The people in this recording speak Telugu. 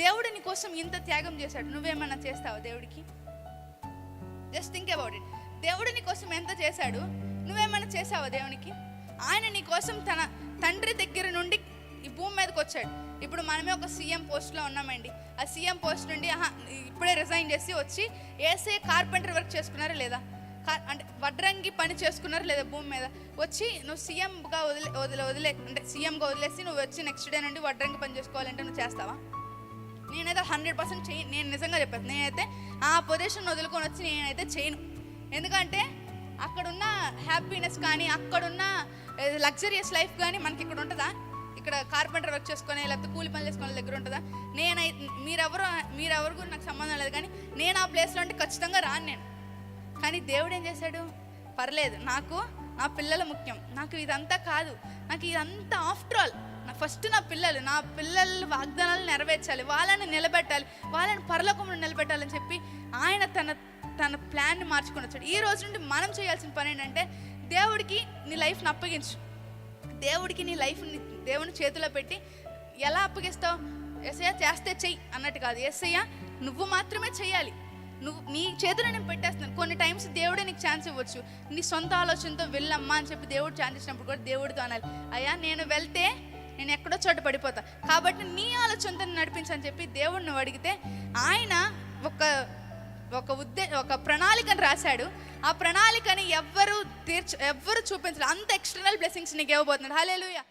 దేవుడు నీ కోసం ఇంత త్యాగం చేశాడు, నువ్వేమన్నా చేస్తావా దేవుడికి? Just think about it. దేవుడు నీ కోసం ఎంత చేశాడు, నువ్వేమన్నా చేసావా దేవునికి? ఆయన నీ కోసం తన తండ్రి దగ్గర నుండి ఈ భూమి మీదకి వచ్చాడు. ఇప్పుడు మనమే ఒక సీఎం పోస్ట్లో ఉన్నామండి. ఆ సీఎం పోస్ట్ నుండి ఇప్పుడే రిజైన్ చేసి వచ్చి ఏసే కార్పెంటర్ వర్క్ చేసుకున్నారా లేదా, అంటే వడ్రంగి పని చేసుకున్నారు లేదా భూమి మీద వచ్చి, నువ్వు సీఎంగా వదిలే అంటే సీఎంగా వదిలేసి నువ్వు వచ్చి నెక్స్ట్ డే నుండి వడ్రంగి పని చేసుకోవాలంటే నువ్వు చేస్తావా? నేనైతే 100% చేయను. నేను నిజంగా చెప్పాను, నేనైతే ఆ పొజిషన్ వదులుకొని వచ్చి నేనైతే చేయను. ఎందుకంటే అక్కడున్న హ్యాపీనెస్ కానీ అక్కడున్న లగ్జరియస్ లైఫ్ కానీ మనకి ఇక్కడ ఉంటుందా? ఇక్కడ కార్పెంటర్ వర్క్ చేసుకొని లేకపోతే కూలి పని చేసుకునే దగ్గర ఉంటుందా? మీరెవరు నాకు సంబంధం లేదు, కానీ నేను ఆ ప్లేస్లో ఉంటే ఖచ్చితంగా రాను నేను. కానీ దేవుడు ఏం చేశాడు? పర్లేదు, నాకు నా పిల్లలు ముఖ్యం, నాకు ఇదంతా కాదు, నాకు ఇదంతా ఆఫ్టర్ ఆల్ ఫస్ట్ నా పిల్లలు వాగ్దానాలు నెరవేర్చాలి, వాళ్ళని నిలబెట్టాలి, వాళ్ళని పరలోకంలో నిలబెట్టాలని చెప్పి ఆయన తన ప్లాన్ని మార్చుకొని వచ్చాడు. ఈ రోజు నుండి మనం చేయాల్సిన పని ఏంటంటే, దేవుడికి నీ లైఫ్ని అప్పగించు. దేవుడికి నీ లైఫ్ని దేవుని చేతిలో పెట్టి ఎలా అప్పగిస్తావు? యేసయ్య చేస్తే చెయ్యి అన్నట్టు కాదు. యేసయ్య నువ్వు మాత్రమే చెయ్యాలి, నీ చేతిలో నేను పెట్టేస్తున్నాను. కొన్ని టైమ్స్ దేవుడే నీకు ఛాన్స్ ఇవ్వచ్చు. నీ సొంత ఆలోచనతో వెళ్ళమ్మా అని చెప్పి దేవుడు ఛాన్స్ ఇచ్చినప్పుడు కూడా దేవుడితో అనాలి, అయ్యా నేను వెళ్తే నేను ఎక్కడో చోట పడిపోతా, కాబట్టి నీ ఆలోచనతో నడిపించని చెప్పి దేవుడు నువ్వు అడిగితే ఆయన ఒక ప్రణాళికను రాశాడు. ఆ ప్రణాళికని ఎవ్వరు చూపించలేదు. అంత ఎక్స్టర్నల్ బ్లెస్సింగ్స్ నీకు ఇవ్వబోతున్నాడు. హల్లెలూయా.